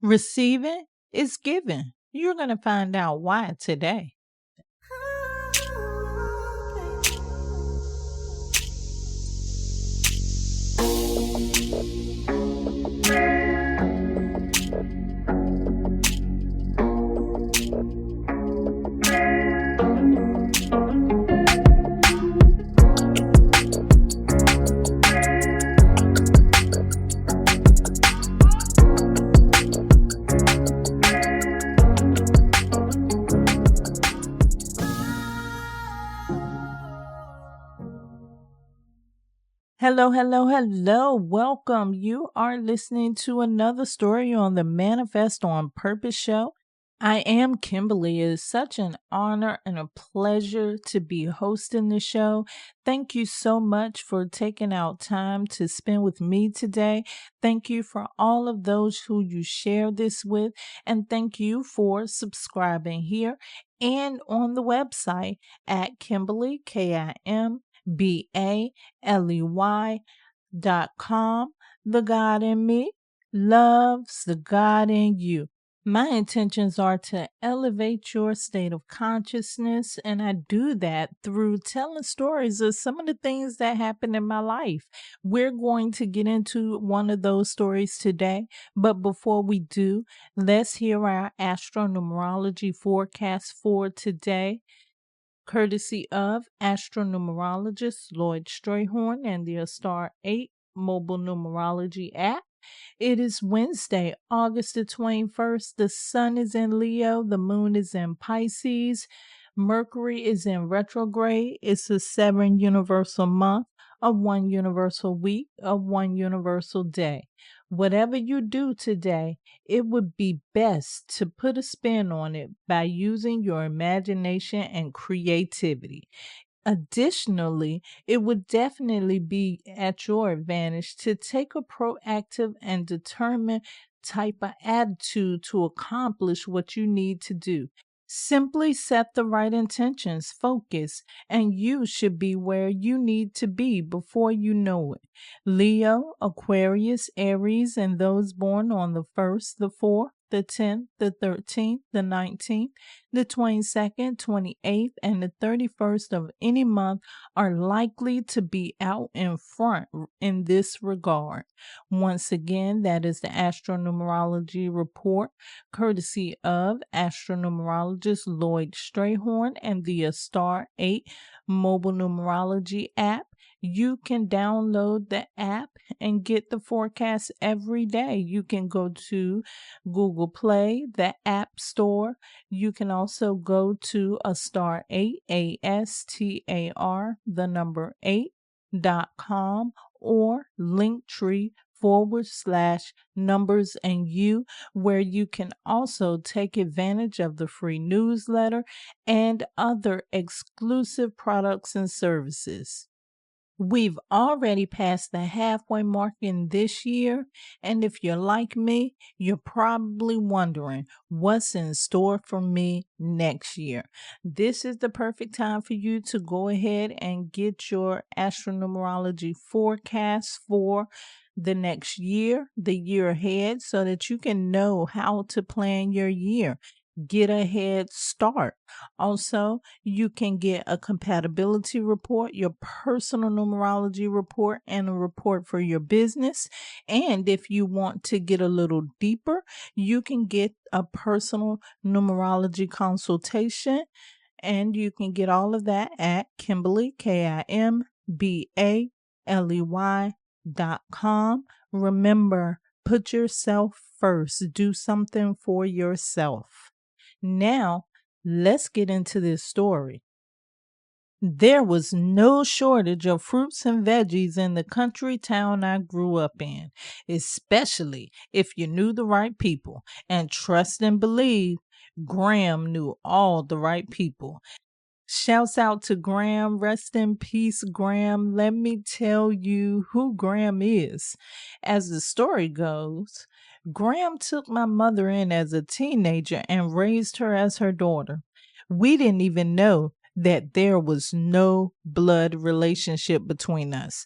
Receiving is giving. You're going to find out why today. Hello, hello, hello. Welcome. You are listening to another story on the Manifest on Purpose show. I am Kimbaley. It is such an honor and a pleasure to be hosting the show. Thank you so much for taking out time to spend with me today. Thank you for all of those who you share this with, and thank you for subscribing here and on the website at Kimbaley, KIMBALEY.com. The God in me loves the God in you. My intentions are to elevate your state of consciousness, and I do that through telling stories of some of the things that happened in my life. We're going to get into one of those stories today, but before we do, let's hear our Astro-Numerology forecast for today, courtesy of Astro-Numerologist LLoyd Strayhorn and the Star 8 mobile numerology app. It is Wednesday, August the 21st. The sun is in Leo, the moon is in Pisces, Mercury is in retrograde. It's a 7 universal month, a 1 universal week, a 1 universal day. Whatever you do today, it would be best to put a spin on it by using your imagination and creativity. Additionally, it would definitely be at your advantage to take a proactive and determined type of attitude to accomplish what you need to do. Simply set the right intentions, focus, and you should be where you need to be before you know it. Leo, Aquarius, Aries, and those born on the 1st, the 4th, the 10th, the 13th, the 19th, the 22nd, 28th, and the 31st of any month are likely to be out in front in this regard. Once again, that is the Astro-Numerology Report, courtesy of Astro-Numerologist LLoyd Strayhorn and the Star 8 mobile numerology app. You can download the app and get the forecast every day. You can go to Google Play, the App Store. You can also go to a star 8, ASTAR, the number 8.com, or Linktree/numbers and you, where you can also take advantage of the free newsletter and other exclusive products and services. We've already passed the halfway mark in this year, and if you're like me, you're probably wondering what's in store for me next year. This is the perfect time for you to go ahead and get your Astro-Numerology forecast for the next year, the year ahead, so that you can know how to plan your year. Get a head start. Also, you can get a compatibility report, your personal numerology report, and a report for your business. And if you want to get a little deeper, you can get a personal numerology consultation. And you can get all of that at Kimbaley, KIMBALEY.com. Remember, put yourself first. Do something for yourself. Now, let's get into this story. There was no shortage of fruits and veggies in the country town I grew up in, especially if you knew the right people. And trust and believe, Graham knew all the right people. Shouts out to Graham. Rest in peace, Graham. Let me tell you who Graham is. As the story goes, Graham took my mother in as a teenager and raised her as her daughter. We didn't even know that there was no blood relationship between us.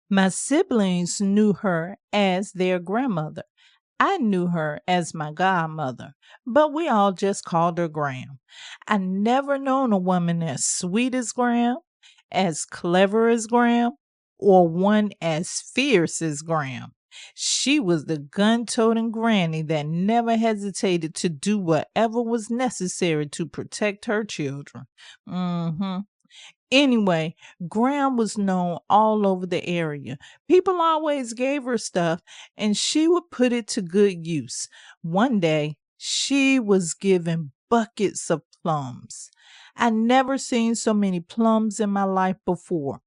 My siblings knew her as their grandmother. I knew her as my godmother, but we all just called her Gram. I never known a woman as sweet as Gram, as clever as Gram, or one as fierce as Gram. She was the gun-toting granny that never hesitated to do whatever was necessary to protect her children. Mm-hmm. Anyway, Graham was known all over the area. People always gave her stuff, and she would put it to good use. One day, she was given buckets of plums. I never seen so many plums in my life before.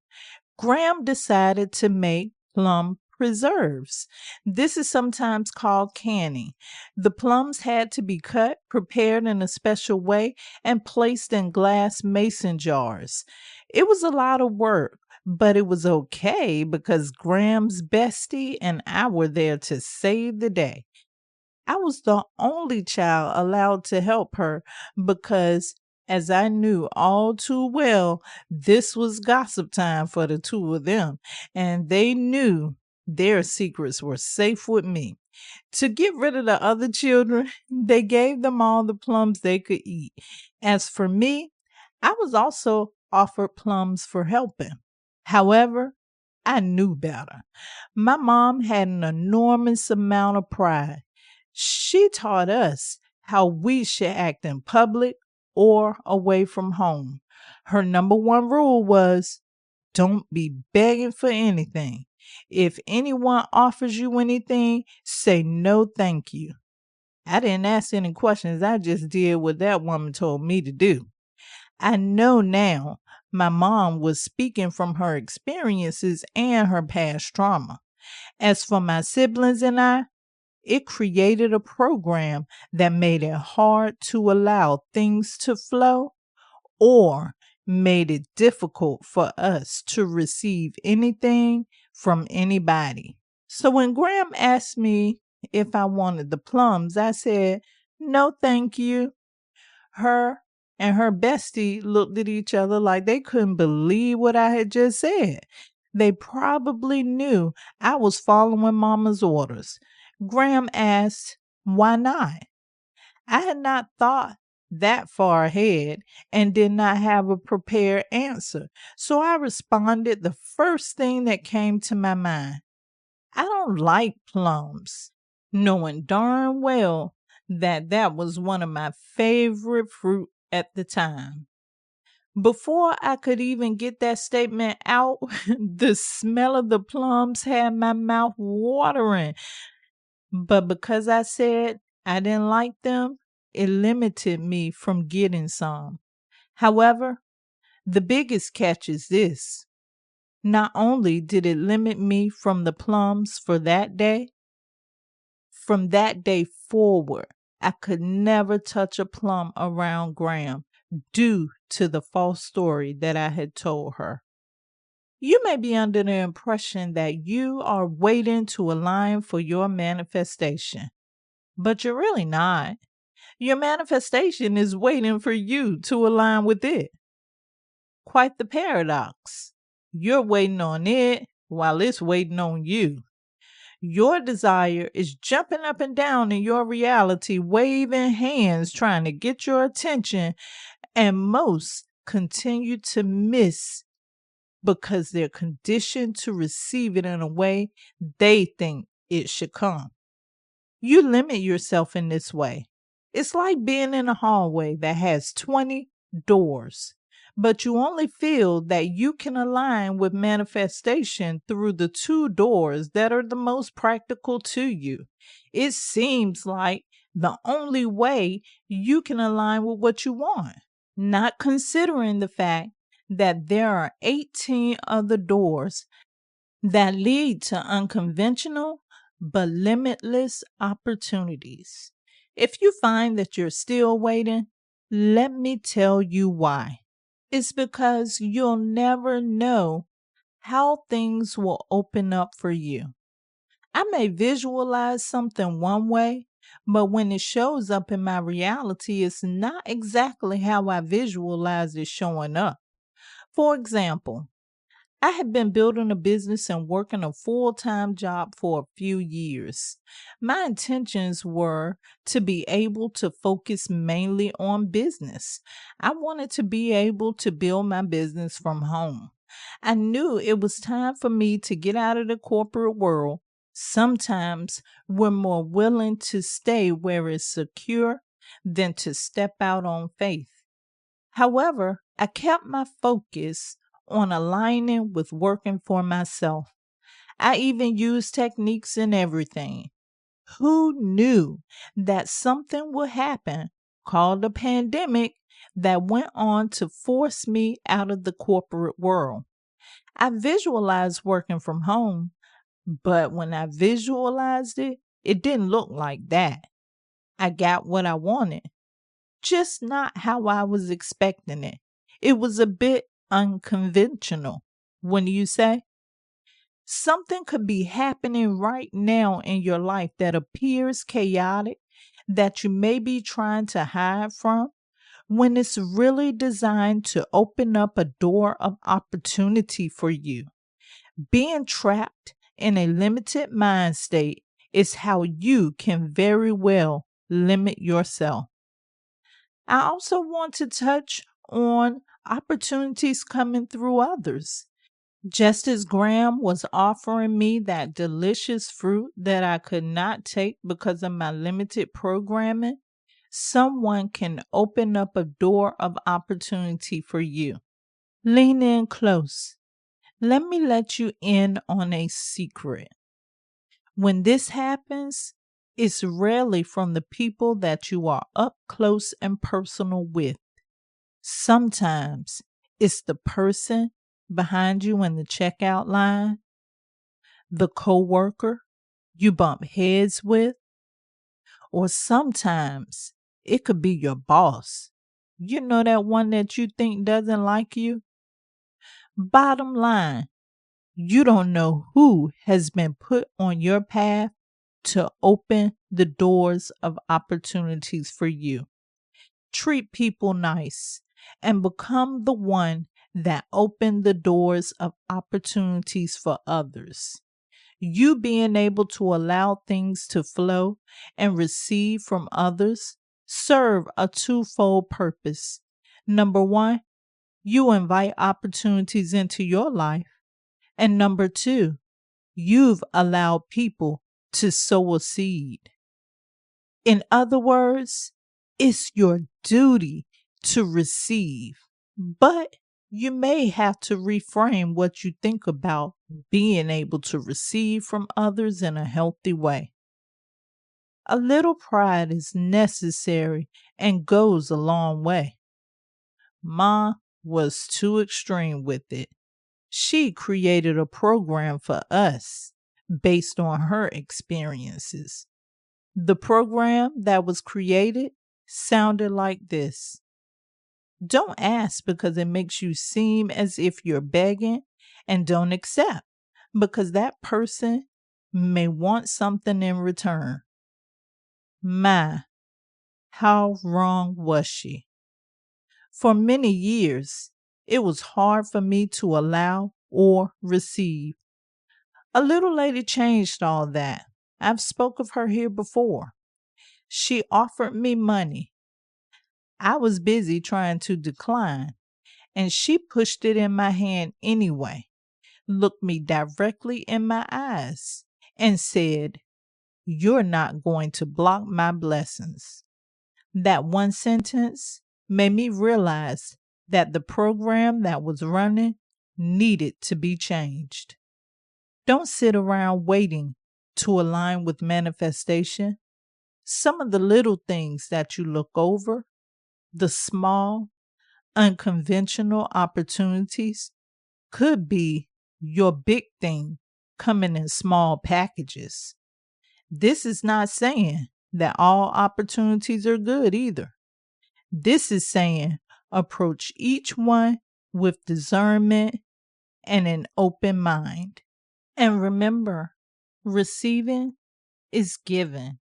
Graham decided to make plum preserves. This is sometimes called canning. The plums had to be cut, prepared in a special way, and placed in glass mason jars. It was a lot of work, but it was okay because Graham's bestie and I were there to save the day. I was the only child allowed to help her because, as I knew all too well, this was gossip time for the two of them, and they knew their secrets were safe with me. To get rid of the other children, they gave them all the plums they could eat. As for me, I was also offered plums for helping. However, I knew better. My mom had an enormous amount of pride. She taught us how we should act in public or away from home. Her number one rule was don't be begging for anything. If anyone offers you anything, say no thank you. I didn't ask any questions. I just did what that woman told me to do. I know now my mom was speaking from her experiences and her past trauma. As for my siblings and I, it created a program that made it hard to allow things to flow or made it difficult for us to receive anything from anybody. So when Graham asked me if I wanted the plums, I said, no, thank you. Her and her bestie looked at each other like they couldn't believe what I had just said. They probably knew I was following Mama's orders. Graham asked, why not? I had not thought that far ahead and did not have a prepared answer. So I responded the first thing that came to my mind. I don't like plums, knowing darn well that that was one of my favorite fruit at the time. Before I could even get that statement out, the smell of the plums had my mouth watering. But because I said I didn't like them, it limited me from getting some. However, the biggest catch is this. Not only did it limit me from the plums for that day, from that day forward, I could never touch a plum around Graham due to the false story that I had told her. You may be under the impression that you are waiting to align for your manifestation, but you're really not. Your manifestation is waiting for you to align with it. Quite the paradox. You're waiting on it while it's waiting on you. Your desire is jumping up and down in your reality, waving hands, trying to get your attention, and most continue to miss because they're conditioned to receive it in a way they think it should come. You limit yourself in this way. It's like being in a hallway that has 20 doors, but you only feel that you can align with manifestation through the 2 doors that are the most practical to you. It seems like the only way you can align with what you want, not considering the fact that there are 18 other doors that lead to unconventional but limitless opportunities. If you find that you're still waiting, let me tell you why. It's because you'll never know how things will open up for you. I may visualize something one way, but when it shows up in my reality, it's not exactly how I visualize it showing up. For example, I had been building a business and working a full-time job for a few years. My intentions were to be able to focus mainly on business. I wanted to be able to build my business from home. I knew it was time for me to get out of the corporate world. Sometimes we're more willing to stay where it's secure than to step out on faith. However, I kept my focus on aligning with working for myself. I even used techniques and everything. Who knew that something would happen called a pandemic that went on to force me out of the corporate world? I visualized working from home, but when I visualized it, it didn't look like that. I got what I wanted, just not how I was expecting it. It was a bit unconventional. When you say something could be happening right now in your life that appears chaotic, that you may be trying to hide from, when it's really designed to open up a door of opportunity for you. Being trapped in a limited mind state is how you can very well limit yourself. I also want to touch on opportunities coming through others. Just as Graham was offering me that delicious fruit that I could not take because of my limited programming, someone can open up a door of opportunity for you. Lean in close. Let me let you in on a secret. When this happens, it's rarely from the people that you are up close and personal with. Sometimes it's the person behind you in the checkout line, the coworker you bump heads with, or sometimes it could be your boss. You know, that one that you think doesn't like you? Bottom line, you don't know who has been put on your path to open the doors of opportunities for you. Treat people nice and become the one that opened the doors of opportunities for others. You being able to allow things to flow and receive from others serve a twofold purpose. Number one, you invite opportunities into your life. And number two, you've allowed people to sow a seed. In other words, it's your duty to receive, but you may have to reframe what you think about being able to receive from others in a healthy way. A little pride is necessary and goes a long way. Ma was too extreme with it. She created a program for us based on her experiences. The program that was created sounded like this. Don't ask because it makes you seem as if you're begging, and don't accept because that person may want something in return. My, how wrong was she? For many years, it was hard for me to allow or receive. A little lady changed all that. I've spoke of her here before. She offered me money. I was busy trying to decline, and she pushed it in my hand anyway, looked me directly in my eyes, and said, "You're not going to block my blessings." That one sentence made me realize that the program that was running needed to be changed. Don't sit around waiting to align with manifestation. Some of the little things that you look over, the small, unconventional opportunities, could be your big thing coming in small packages. This is not saying that all opportunities are good either. This is saying approach each one with discernment and an open mind. And remember, receiving is giving.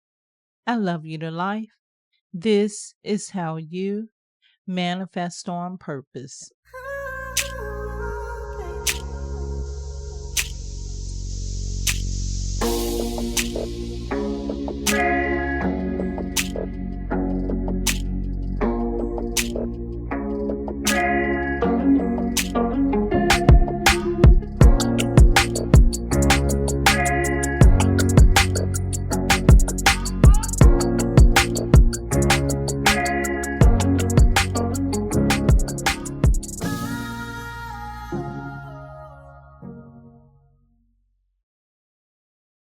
I love you to life. This is how you manifest on purpose.